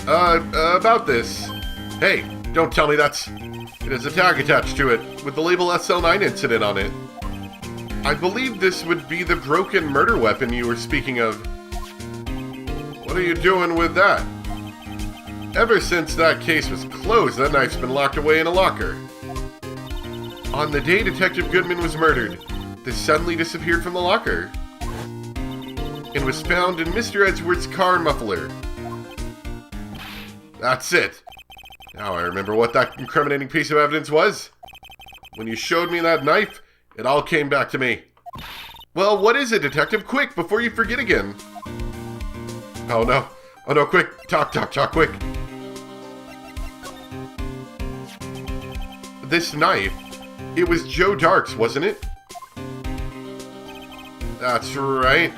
About this. Hey, don't tell me that's... It has a tag attached to it, with the label SL9 incident on it. I believe this would be the broken murder weapon you were speaking of. What are you doing with that? Ever since that case was closed, that knife's been locked away in a locker. On the day Detective Goodman was murdered, this suddenly disappeared from the locker. And was found in Mr. Edgeworth's car muffler. That's it. Now I remember what that incriminating piece of evidence was. When you showed me that knife, it all came back to me. Well, what is it, Detective? Quick, before you forget again. Oh no. Oh no, quick. Talk, quick. This knife, it was Joe Dark's, wasn't it? That's right.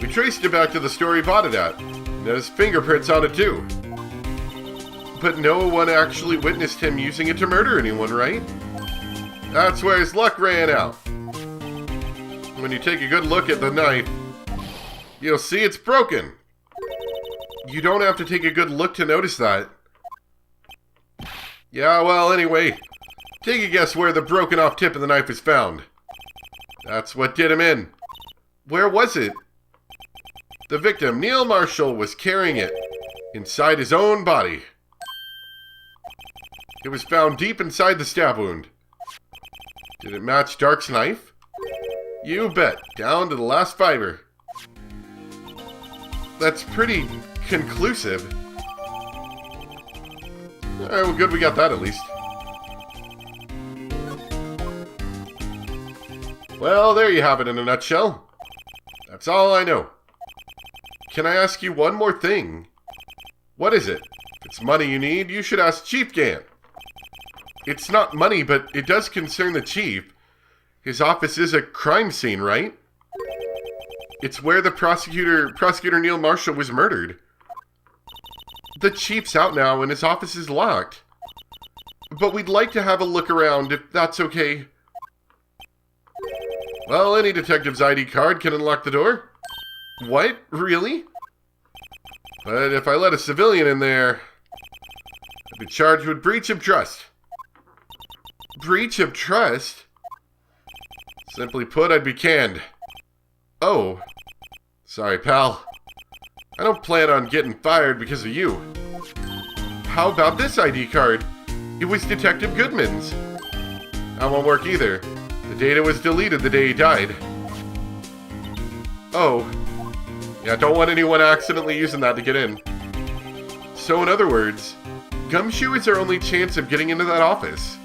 We traced it back to the store he bought it at. And there's fingerprints on it too. But no one actually witnessed him using it to murder anyone, right? That's where his luck ran out. When you take a good look at the knife, you'll see it's broken. You don't have to take a good look to notice that. Yeah, well, anyway, take a guess where the broken off tip of the knife is found. That's what did him in. Where was it? The victim, Neil Marshall, was carrying it inside his own body. It was found deep inside the stab wound. Did it match Dark's knife? You bet, down to the last fiber. That's pretty conclusive. Alright, well good, we got that at least. Well, there you have it in a nutshell. That's all I know. Can I ask you one more thing? What is it? If it's money you need, you should ask Chief Gant. It's not money, but it does concern the chief. His office is a crime scene, right? It's where the prosecutor Neil Marshall was murdered. The chief's out now and his office is locked. But we'd like to have a look around, if that's okay. Well, any detective's ID card can unlock the door. What? Really? But if I let a civilian in there, I'd be charged with breach of trust. Breach of trust? Simply put, I'd be canned. Oh. Sorry, pal. I don't plan on getting fired because of you. How about this ID card? It was Detective Goodman's. That won't work either. The data was deleted the day he died. Oh. Yeah, don't want anyone accidentally using that to get in. So in other words, Gumshoe is our only chance of getting into that office.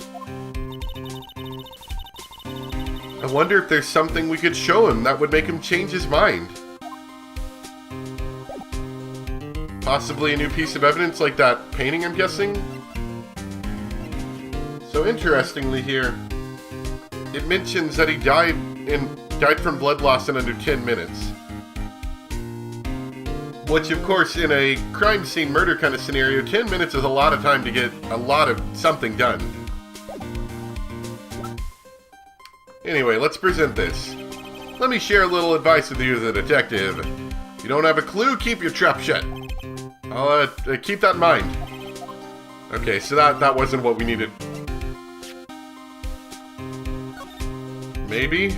I wonder if there's something we could show him that would make him change his mind. Possibly a new piece of evidence like that painting, I'm guessing? So interestingly here, it mentions that he died from blood loss in under 10 minutes. Which, of course, in a crime scene murder kind of scenario, 10 minutes is a lot of time to get a lot of something done. Anyway, let's present this. Let me share a little advice with you as a detective. If you don't have a clue, keep your trap shut. I'll keep that in mind. Okay, so that wasn't what we needed. Maybe?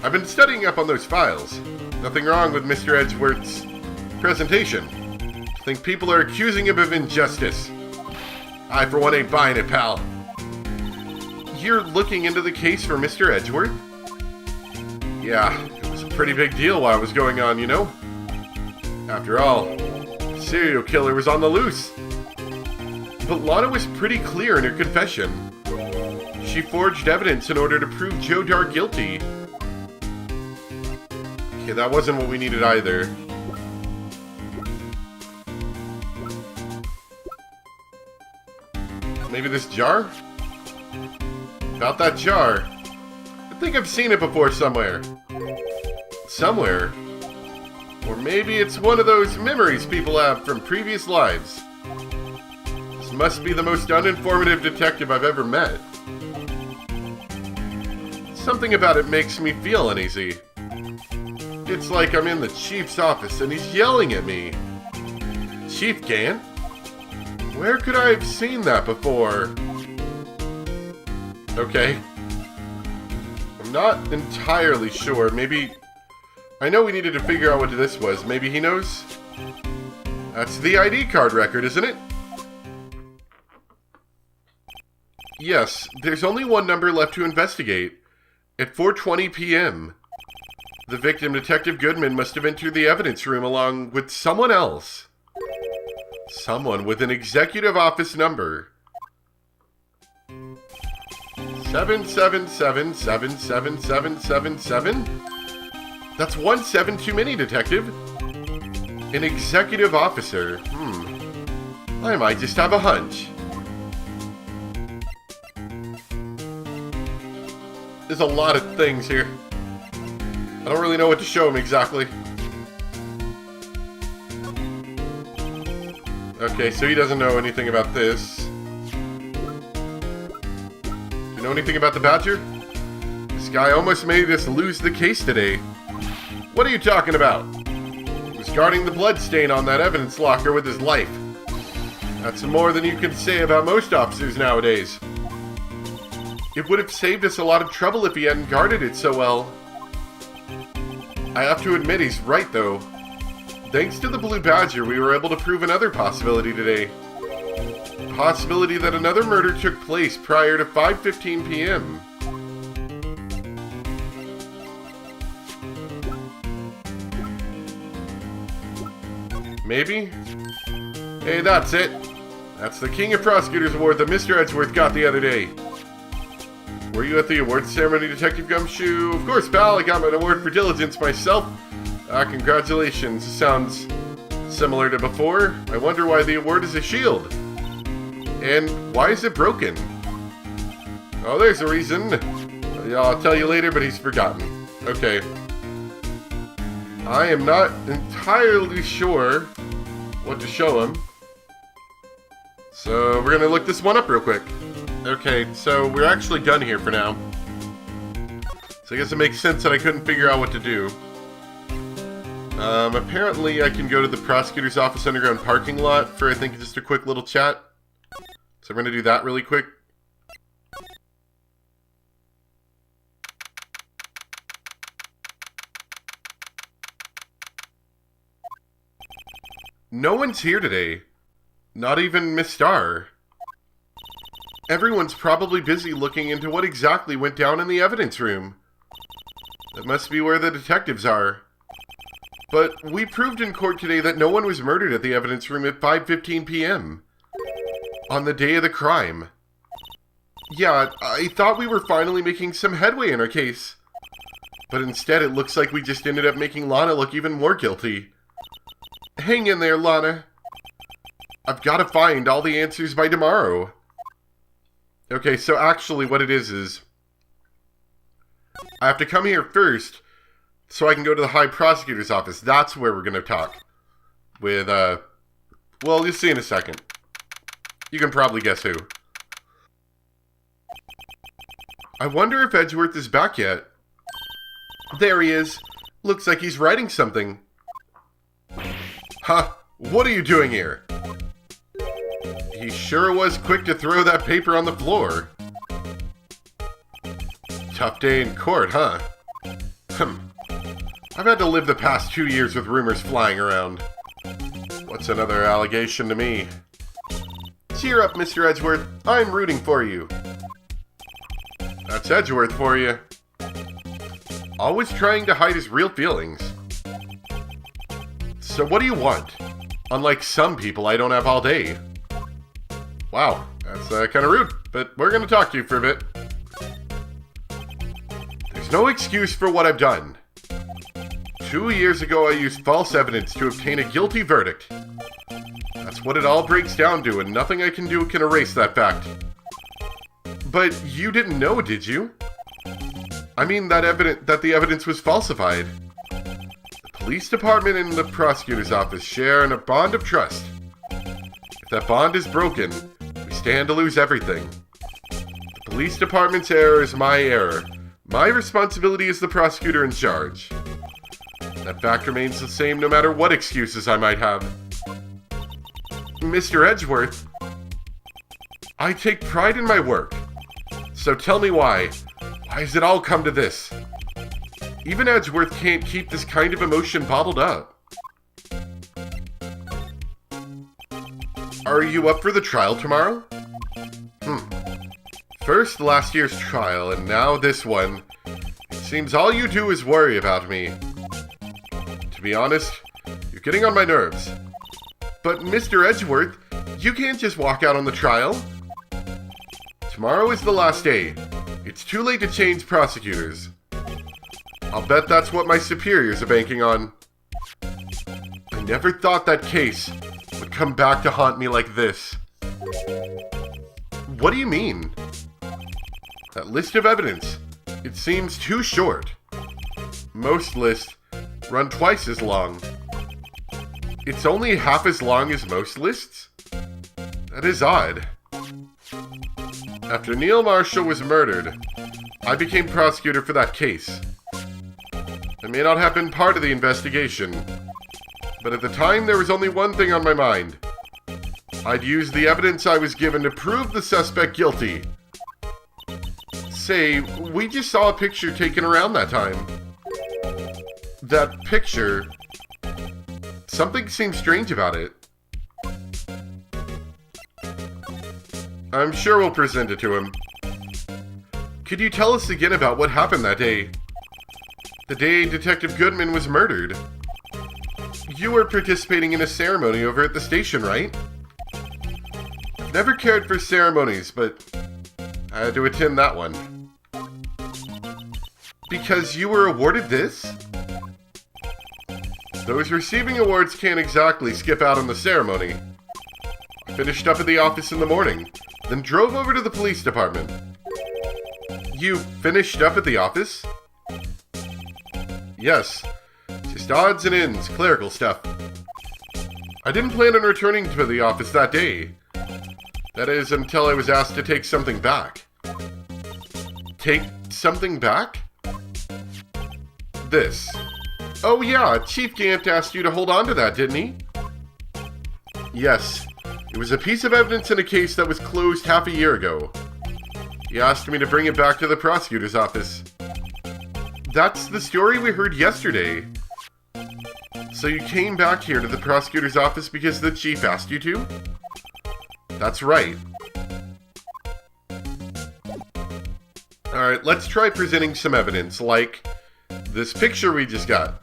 I've been studying up on those files. Nothing wrong with Mr. Edgeworth's presentation. I think people are accusing him of injustice. I, for one, ain't buying it, pal. You're looking into the case for Mr. Edgeworth? Yeah, it was a pretty big deal while it was going on, you know? After all, the serial killer was on the loose. But Lana was pretty clear in her confession. She forged evidence in order to prove Joe Dark guilty. Okay, that wasn't what we needed either. Maybe this jar? About that jar. I think I've seen it before somewhere. Somewhere? Or maybe it's one of those memories people have from previous lives. This must be the most uninformative detective I've ever met. Something about it makes me feel uneasy. It's like I'm in the chief's office and he's yelling at me. Chief Gant? Where could I have seen that before? Okay. I'm not entirely sure. Maybe... I know we needed to figure out what this was. Maybe he knows? That's the ID card record, isn't it? Yes, there's only one number left to investigate. At 4:20 p.m. The victim, Detective Goodman, must have entered the evidence room along with someone else. Someone with an executive office number. 7777777. That's 1 7 too many, Detective. An executive officer. I might just have a hunch. There's a lot of things here. I don't really know what to show him exactly. Okay, so he doesn't know anything about this. Do you know anything about the Badger? This guy almost made us lose the case today. What are you talking about? He was guarding the blood stain on that evidence locker with his life. That's more than you can say about most officers nowadays. It would have saved us a lot of trouble if he hadn't guarded it so well. I have to admit he's right, though. Thanks to the Blue Badger, we were able to prove another possibility today. The possibility that another murder took place prior to 5:15 p.m. Maybe? Hey, that's it. That's the King of Prosecutors Award that Mr. Edgeworth got the other day. Were you at the awards ceremony, Detective Gumshoe? Of course, pal. I got an award for diligence myself. Congratulations. Sounds similar to before. I wonder why the award is a shield. And why is it broken? Oh, there's a reason. I'll tell you later, but he's forgotten. Okay. I am not entirely sure what to show him. So we're going to look this one up real quick. Okay, so we're actually done here for now. So I guess it makes sense that I couldn't figure out what to do. Apparently I can go to the prosecutor's office underground parking lot for, I think, just a quick little chat. So we're going to do that really quick. No one's here today. Not even Miss Starr. Everyone's probably busy looking into what exactly went down in the evidence room. That must be where the detectives are. But we proved in court today that no one was murdered at the evidence room at 5:15 p.m. on the day of the crime. Yeah, I thought we were finally making some headway in our case. But instead it looks like we just ended up making Lana look even more guilty. Hang in there, Lana. I've got to find all the answers by tomorrow. Okay, so actually what it is I have to come here first so I can go to the High Prosecutor's office. That's where we're going to talk with, well, you'll see in a second. You can probably guess who. I wonder if Edgeworth is back yet. There he is. Looks like he's writing something. Huh? What are you doing here? He sure was quick to throw that paper on the floor. Tough day in court, huh? I've had to live the past 2 years with rumors flying around. What's another allegation to me? Cheer up, Mr. Edgeworth. I'm rooting for you. That's Edgeworth for you. Always trying to hide his real feelings. So what do you want? Unlike some people, I don't have all day. Wow, that's kind of rude, but we're going to talk to you for a bit. There's no excuse for what I've done. 2 years ago, I used false evidence to obtain a guilty verdict. That's what it all breaks down to, and nothing I can do can erase that fact. But you didn't know, did you? I mean that the evidence was falsified. The police department and the prosecutor's office share in a bond of trust. If that bond is broken, we stand to lose everything. The police department's error is my error. My responsibility is the prosecutor in charge. That fact remains the same no matter what excuses I might have. Mr. Edgeworth, I take pride in my work. So tell me why. Why has it all come to this? Even Edgeworth can't keep this kind of emotion bottled up. Are you up for the trial tomorrow? First last year's trial, and now this one. It seems all you do is worry about me. To be honest, you're getting on my nerves. But Mr. Edgeworth, you can't just walk out on the trial. Tomorrow is the last day. It's too late to change prosecutors. I'll bet that's what my superiors are banking on. I never thought that case would come back to haunt me like this. What do you mean? That list of evidence, it seems too short. Most lists run twice as long. It's only half as long as most lists? That is odd. After Neil Marshall was murdered, I became prosecutor for that case. I may not have been part of the investigation, but at the time there was only one thing on my mind. I'd use the evidence I was given to prove the suspect guilty. Say, we just saw a picture taken around that time. That picture... something seems strange about it. I'm sure we'll present it to him. Could you tell us again about what happened that day? The day Detective Goodman was murdered. You were participating in a ceremony over at the station, right? I've never cared for ceremonies, but I had to attend that one. Because you were awarded this? Those receiving awards can't exactly skip out on the ceremony. I finished up at the office in the morning, then drove over to the police department. You finished up at the office? Yes. Just odds and ends, clerical stuff. I didn't plan on returning to the office that day. That is, until I was asked to take something back. Take something back? This. Oh yeah, Chief Gant asked you to hold on to that, didn't he? Yes. It was a piece of evidence in a case that was closed half a year ago. He asked me to bring it back to the prosecutor's office. That's the story we heard yesterday. So you came back here to the prosecutor's office because the chief asked you to? That's right. Alright, let's try presenting some evidence, like this picture we just got.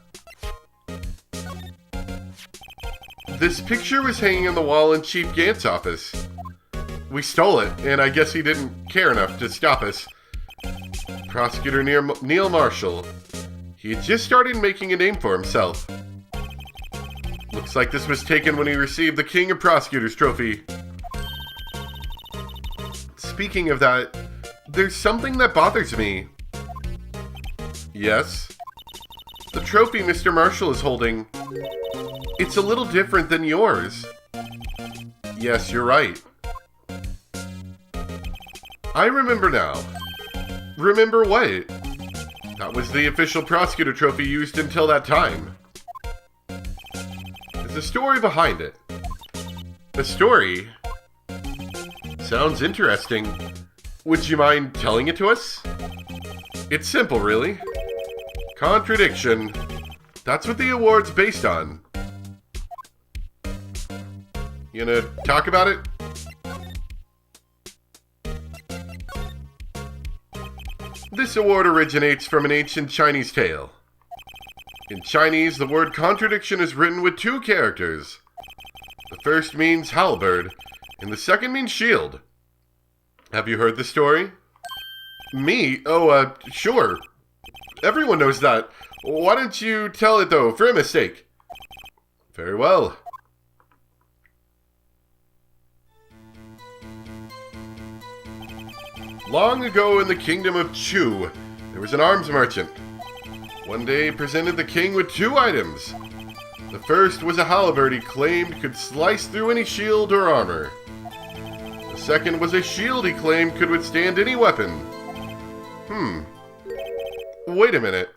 This picture was hanging on the wall in Chief Gant's office. We stole it, and I guess he didn't care enough to stop us. Prosecutor Neil Marshall. He had just started making a name for himself. Looks like this was taken when he received the King of Prosecutors trophy. Speaking of that, there's something that bothers me. Yes? The trophy Mr. Marshall is holding. It's a little different than yours. Yes, you're right. I remember now. Remember what? That was the official prosecutor trophy used until that time. There's a story behind it. The story? Sounds interesting. Would you mind telling it to us? It's simple, really. Contradiction. That's what the award's based on. You gonna talk about it? This award originates from an ancient Chinese tale. In Chinese, the word contradiction is written with two characters. The first means halberd, and the second means shield. Have you heard the story? Me? Oh, sure. Everyone knows that. Why don't you tell it, though, for a mistake? Very well. Long ago in the kingdom of Chu, there was an arms merchant. One day he presented the king with two items. The first was a halberd he claimed could slice through any shield or armor. The second was a shield he claimed could withstand any weapon. Wait a minute.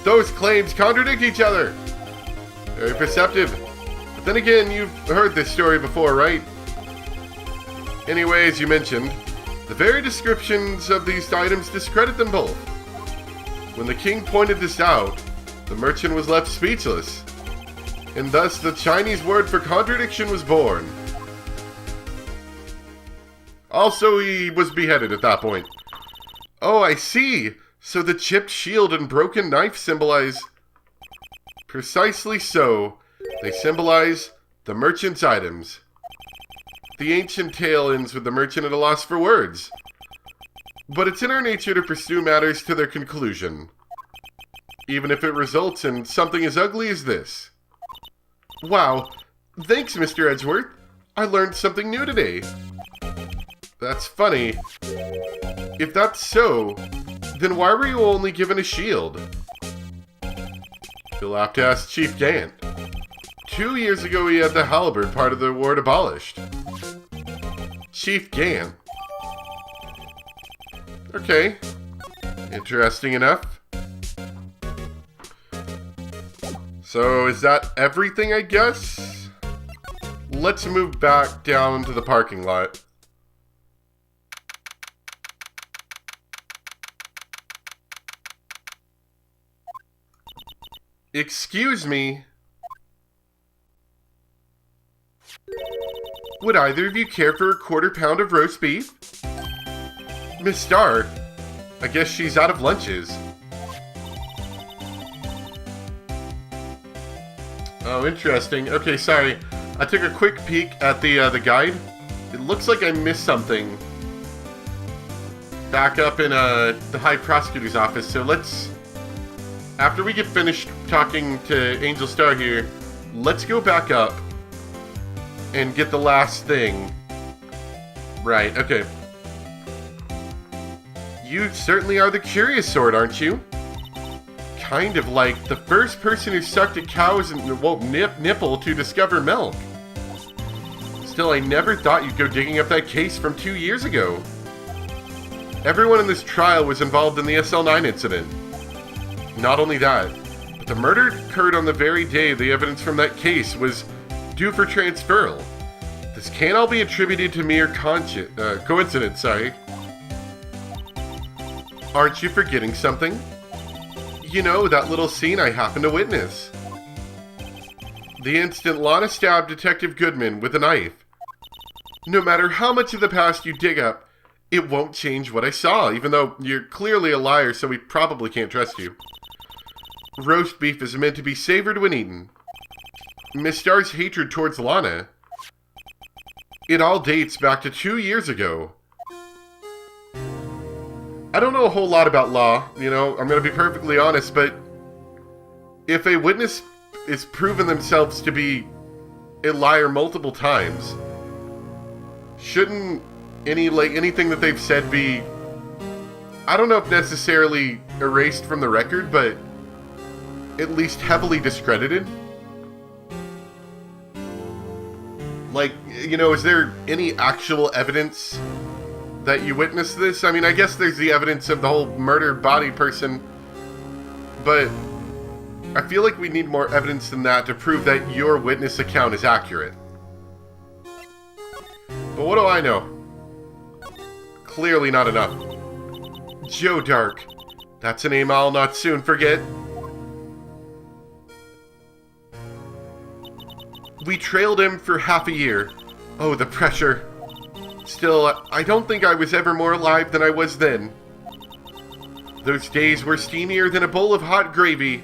Those claims contradict each other. Very perceptive. But then again, you've heard this story before, right? Anyway, as you mentioned, the very descriptions of these items discredit them both. When the king pointed this out, the merchant was left speechless, and thus the Chinese word for contradiction was born. Also, he was beheaded at that point. Oh, I see! So the chipped shield and broken knife symbolize... Precisely so. They symbolize the merchant's items. The ancient tale ends with the merchant at a loss for words. But it's in our nature to pursue matters to their conclusion, even if it results in something as ugly as this. Wow, thanks, Mr. Edgeworth. I learned something new today. That's funny. If that's so, then why were you only given a shield? You'll have to ask Chief Gant. 2 years ago he had the halberd part of the award abolished. Chief Gant. Okay. Interesting enough. So is that everything, I guess? Let's move back down to the parking lot. Excuse me. Would either of you care for a quarter pound of roast beef? Miss Starr, I guess she's out of lunches. Oh, interesting. Okay, sorry. I took a quick peek at the guide. It looks like I missed something back up in the High Prosecutor's office. So let's, after we get finished talking to Angel Starr here, let's go back up and get the last thing. Right, okay. You certainly are the curious sort, aren't you? Kind of like the first person who sucked a cow's nipple to discover milk. Still, I never thought you'd go digging up that case from 2 years ago. Everyone in this trial was involved in the SL9 incident. Not only that, but the murder occurred on the very day the evidence from that case was due for transferal. This can't all be attributed to mere coincidence, sorry. Aren't you forgetting something? You know, that little scene I happened to witness. The instant Lana stabbed Detective Goodman with a knife. No matter how much of the past you dig up, it won't change what I saw, even though you're clearly a liar, so we probably can't trust you. Roast beef is meant to be savored when eaten. Miss Starr's hatred towards Lana, it all dates back to 2 years ago. I don't know a whole lot about law, you know, I'm going to be perfectly honest, but if a witness is proven themselves to be a liar multiple times, shouldn't anything that they've said be, I don't know if necessarily erased from the record, but at least heavily discredited? Like, you know, is there any actual evidence that you witnessed this? I mean, I guess there's the evidence of the whole murdered body person, but I feel like we need more evidence than that to prove that your witness account is accurate. But what do I know? Clearly not enough. Joe Dark. That's a name I'll not soon forget. We trailed him for half a year. Oh, the pressure. Still, I don't think I was ever more alive than I was then. Those days were steamier than a bowl of hot gravy.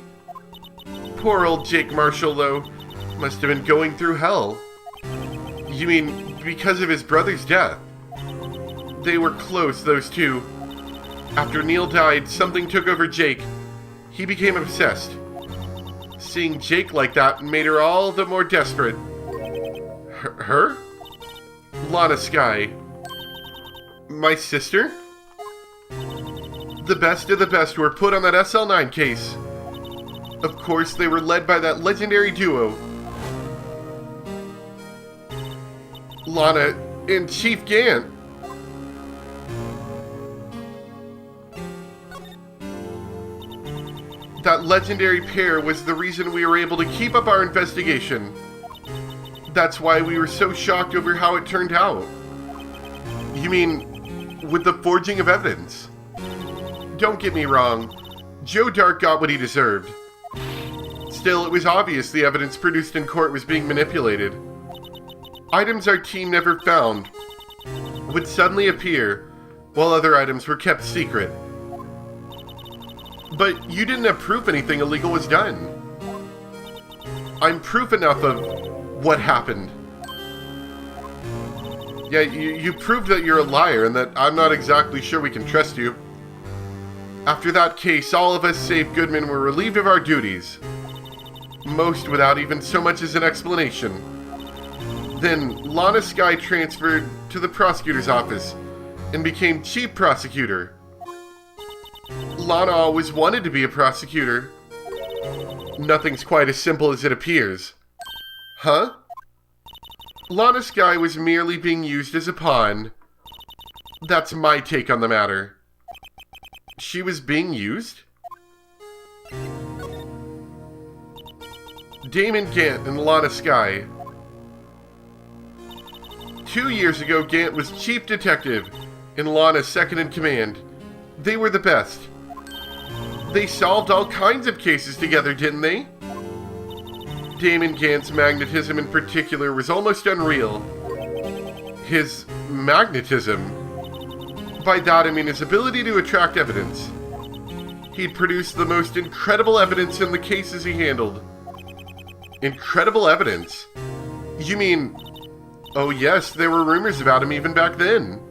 Poor old Jake Marshall, though, must have been going through hell. You mean, because of his brother's death? They were close, those two. After Neil died, something took over Jake. He became obsessed. Seeing Jake like that made her all the more desperate. Her? Lana Skye. My sister? The best of the best were put on that SL9 case. Of course, they were led by that legendary duo. Lana and Chief Gant. That legendary pair was the reason we were able to keep up our investigation. That's why we were so shocked over how it turned out. You mean, with the forging of evidence? Don't get me wrong, Joe Dark got what he deserved. Still, it was obvious the evidence produced in court was being manipulated. Items our team never found would suddenly appear, while other items were kept secret. But you didn't have proof anything illegal was done. I'm proof enough of what happened. Yeah, you proved that you're a liar and that I'm not exactly sure we can trust you. After that case, all of us save Goodman were relieved of our duties. Most without even so much as an explanation. Then, Lana Skye transferred to the prosecutor's office and became chief prosecutor. Lana always wanted to be a prosecutor. Nothing's quite as simple as it appears. Huh? Lana Skye was merely being used as a pawn. That's my take on the matter. She was being used? Damon Gant and Lana Skye. 2 years ago, Gant was chief detective and Lana second in command. They were the best. They solved all kinds of cases together, didn't they? Damon Gant's magnetism in particular was almost unreal. His magnetism? By that I mean his ability to attract evidence. He'd produced the most incredible evidence in the cases he handled. Incredible evidence? You mean... Oh yes, there were rumors about him even back then.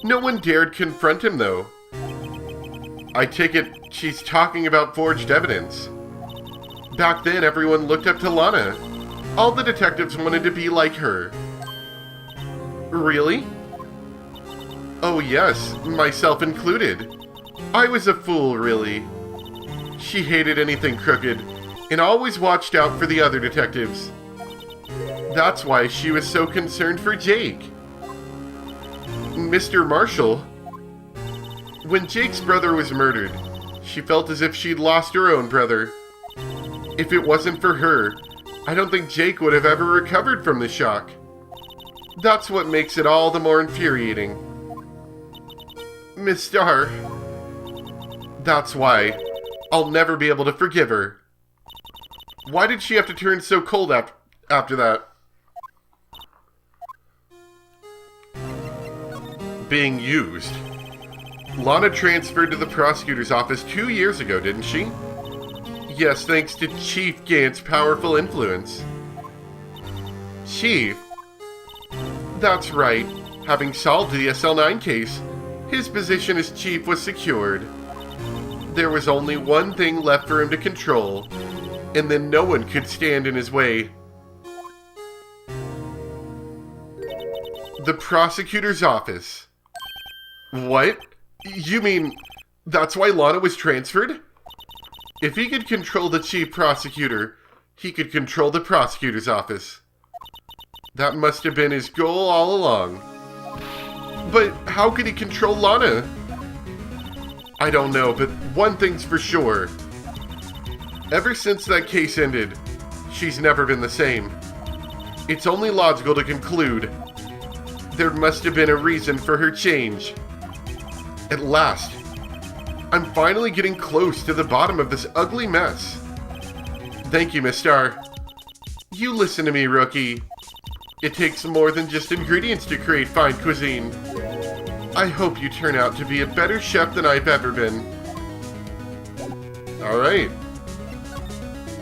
No one dared confront him though. I take it she's talking about forged evidence. Back then everyone looked up to Lana. All the detectives wanted to be like her. Really? Oh yes, myself included. I was a fool, really. She hated anything crooked, and always watched out for the other detectives. That's why she was so concerned for Jake. Mr. Marshall. When Jake's brother was murdered, she felt as if she'd lost her own brother. If it wasn't for her, I don't think Jake would have ever recovered from the shock. That's what makes it all the more infuriating. Miss Starr. That's why. I'll never be able to forgive her. Why did she have to turn so cold after that? Being used. Lana transferred to the prosecutor's office 2 years ago, didn't she? Yes, thanks to Chief Gant's powerful influence. Chief? That's right. Having solved the SL9 case, his position as chief was secured. There was only one thing left for him to control, and then no one could stand in his way. The prosecutor's office. What? You mean that's why Lana was transferred? If he could control the chief prosecutor, he could control the prosecutor's office. That must have been his goal all along. But how could he control Lana? I don't know, but one thing's for sure. Ever since that case ended, she's never been the same. It's only logical to conclude there must have been a reason for her change. At last, I'm finally getting close to the bottom of this ugly mess. Thank you, Miss Starr. You listen to me, rookie. It takes more than just ingredients to create fine cuisine. I hope you turn out to be a better chef than I've ever been. Alright.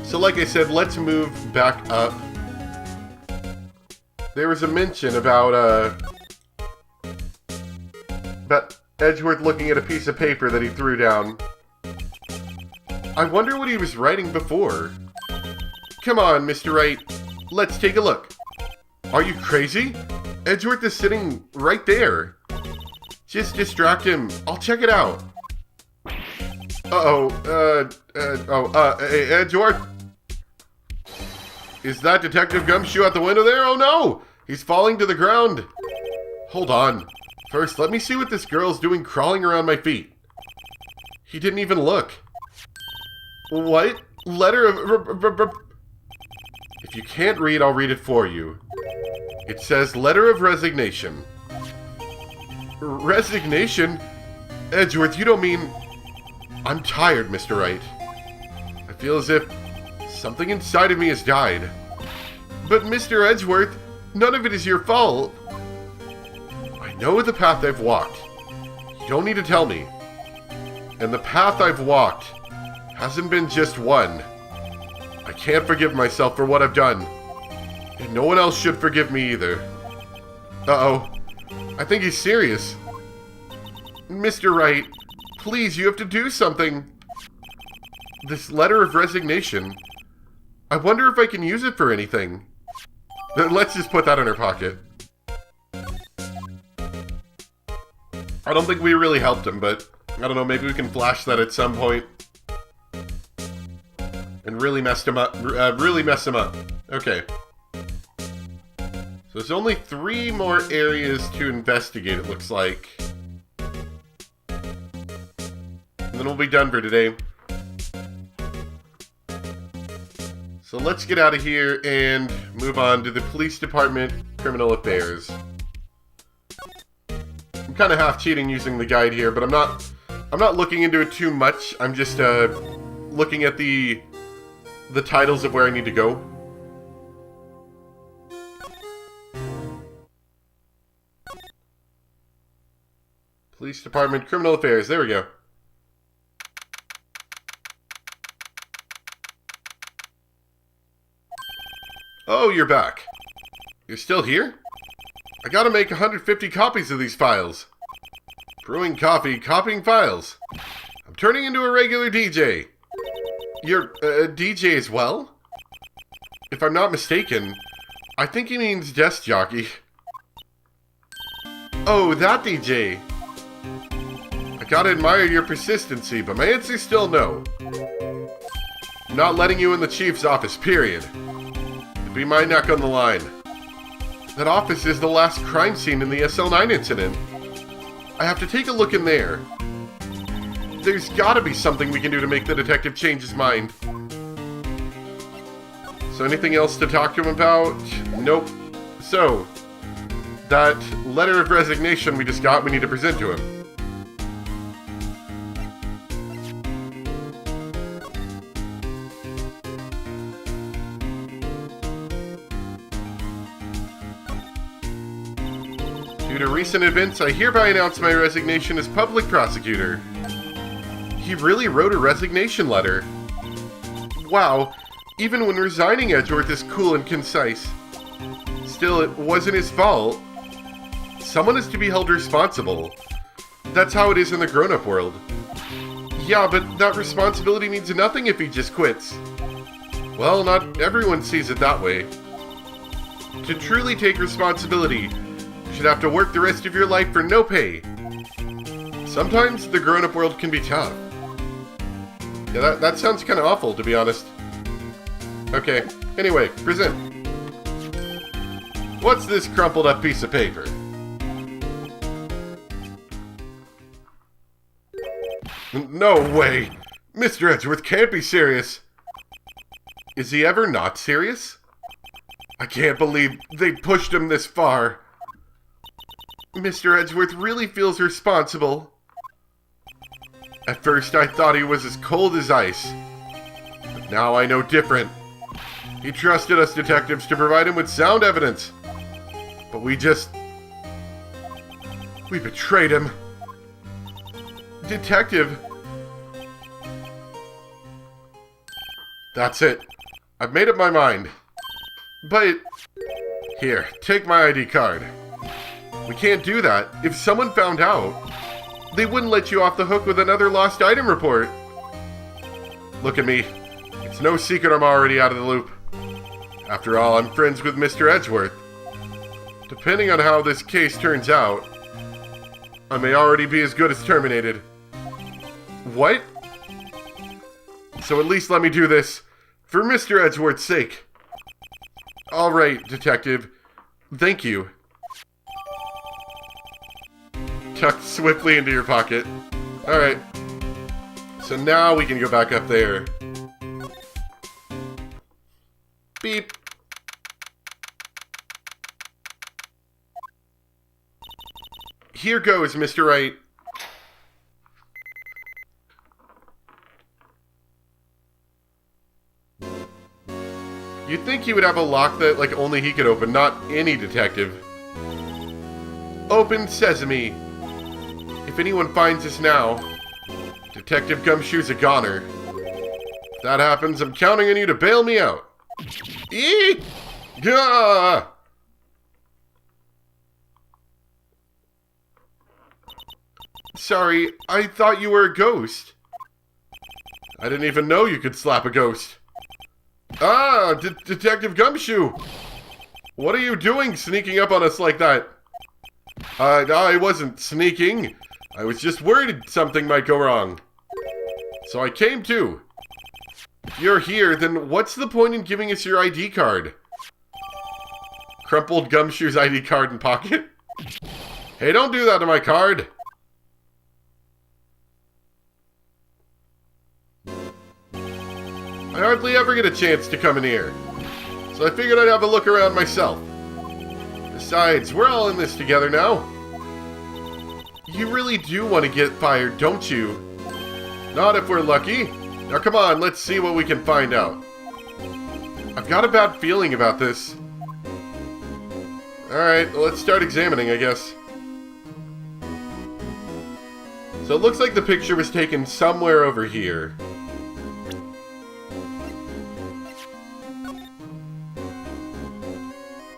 So like I said, let's move back up. There was a mention about Edgeworth looking at a piece of paper that he threw down. I wonder what he was writing before. Come on, Mr. Wright. Let's take a look. Are you crazy? Edgeworth is sitting right there. Just distract him. I'll check it out. Hey, Edgeworth? Is that Detective Gumshoe out the window there? Oh no! He's falling to the ground. Hold on. First, let me see what this girl's doing crawling around my feet. He didn't even look. What? Letter of... If you can't read, I'll read it for you. It says, letter of resignation. Resignation? Edgeworth, you don't mean... I'm tired, Mr. Wright. I feel as if something inside of me has died. But Mr. Edgeworth, none of it is your fault. I know the path I've walked. You don't need to tell me. And the path I've walked hasn't been just one. I can't forgive myself for what I've done. And no one else should forgive me either. Uh-oh. I think he's serious. Mr. Wright, please, you have to do something. This letter of resignation. I wonder if I can use it for anything. Let's just put that in our pocket. I don't think we really helped him, but I don't know, maybe we can flash that at some point. And really messed him up. Really mess him up. Okay. So there's only 3 more areas to investigate, it looks like. And then we'll be done for today. So let's get out of here and move on to the police department, criminal affairs. I'm kind of half cheating using the guide here, but I'm not looking into it too much. I'm just looking at the titles of where I need to go. Police department, criminal affairs. There we go. Oh, you're back. You're still here? I gotta make 150 copies of these files. Brewing coffee, copying files. I'm turning into a regular DJ. You're a DJ as well? If I'm not mistaken, I think he means desk jockey. Oh, that DJ. I gotta admire your persistency, but my answer's still no. I'm not letting you in the chief's office, period. It'd be my neck on the line. That office is the last crime scene in the SL9 incident. I have to take a look in there. There's gotta be something we can do to make the detective change his mind. So anything else to talk to him about? Nope. So, that letter of resignation we just got, we need to present to him. Due to recent events, I hereby announce my resignation as public prosecutor. He really wrote a resignation letter. Wow, even when resigning, Edgeworth is cool and concise. Still, it wasn't his fault. Someone is to be held responsible. That's how it is in the grown-up world. Yeah, but that responsibility means nothing if he just quits. Well, not everyone sees it that way. To truly take responsibility, you should have to work the rest of your life for no pay. Sometimes the grown-up world can be tough. Yeah, that sounds kind of awful, to be honest. Okay, anyway, present. What's this crumpled up piece of paper? No way! Mr. Edgeworth can't be serious! Is he ever not serious? I can't believe they pushed him this far. Mr. Edgeworth really feels responsible. At first I thought he was as cold as ice. But now I know different. He trusted us detectives to provide him with sound evidence. But we betrayed him. Detective. That's it. I've made up my mind. But... Here, take my ID card. We can't do that. If someone found out, they wouldn't let you off the hook with another lost item report. Look at me. It's no secret I'm already out of the loop. After all, I'm friends with Mr. Edgeworth. Depending on how this case turns out, I may already be as good as terminated. What? So at least let me do this, for Mr. Edgeworth's sake. Alright, detective. Thank you. Tucked swiftly into your pocket. Alright. So now we can go back up there. Beep. Here goes, Mr. Wright. You'd think he would have a lock that, like, only he could open, not any detective. Open sesame. If anyone finds us now, Detective Gumshoe's a goner. If that happens, I'm counting on you to bail me out. Eee! Gah! Sorry, I thought you were a ghost. I didn't even know you could slap a ghost. Ah, Detective Gumshoe! What are you doing sneaking up on us like that? I wasn't sneaking. I was just worried something might go wrong. So I came too. If you're here, then what's the point in giving us your ID card? Crumpled Gumshoe's ID card in pocket. Hey, don't do that to my card. I hardly ever get a chance to come in here, so I figured I'd have a look around myself. Besides, we're all in this together now. You really do want to get fired, don't you? Not if we're lucky. Now come on, let's see what we can find out. I've got a bad feeling about this. Alright, well, let's start examining, I guess. So it looks like the picture was taken somewhere over here.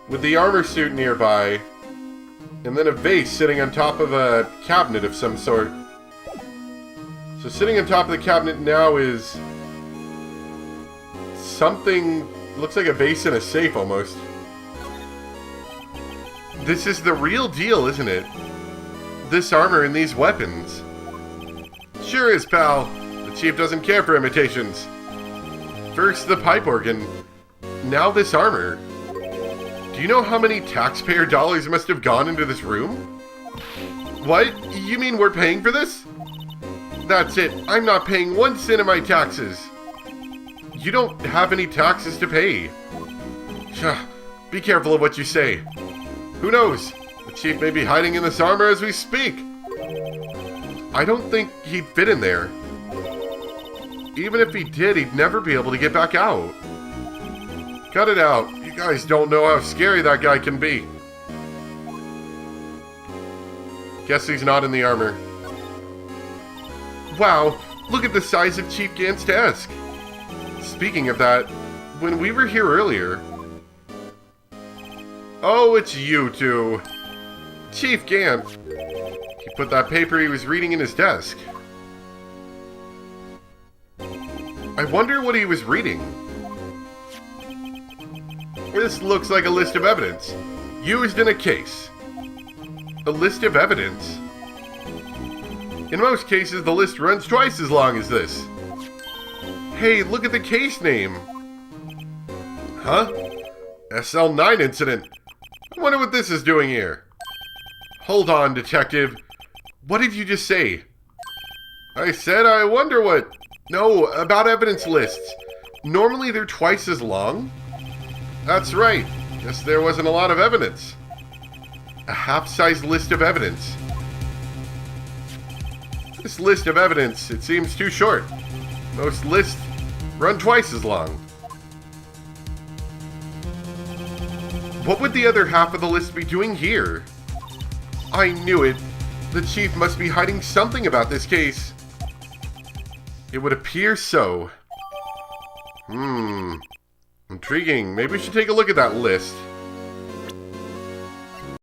With the armor suit nearby, and then a vase sitting on top of a cabinet of some sort. So sitting on top of the cabinet now is something, looks like a vase in a safe almost. This is the real deal, isn't it? This armor and these weapons. Sure is, pal. The chief doesn't care for imitations. First the pipe organ, now this armor. Do you know how many taxpayer dollars must have gone into this room? What? You mean we're paying for this? That's it. I'm not paying 1 cent of my taxes. You don't have any taxes to pay. Be careful of what you say. Who knows? The chief may be hiding in this armor as we speak. I don't think he'd fit in there. Even if he did, he'd never be able to get back out. Cut it out. You guys don't know how scary that guy can be. Guess he's not in the armor. Wow, look at the size of Chief Gant's desk. Speaking of that, when we were here earlier... Oh, it's you two. Chief Gant. He put that paper he was reading in his desk. I wonder what he was reading. This looks like a list of evidence, used in a case. A list of evidence? In most cases, the list runs twice as long as this. Hey, look at the case name. Huh? SL9 incident. I wonder what this is doing here. Hold on, detective. What did you just say? I said I wonder what... No, about evidence lists. Normally they're twice as long? That's right. Guess there wasn't a lot of evidence. A half-sized list of evidence. This list of evidence, it seems too short. Most lists run twice as long. What would the other half of the list be doing here? I knew it. The chief must be hiding something about this case. It would appear so. Intriguing. Maybe we should take a look at that list.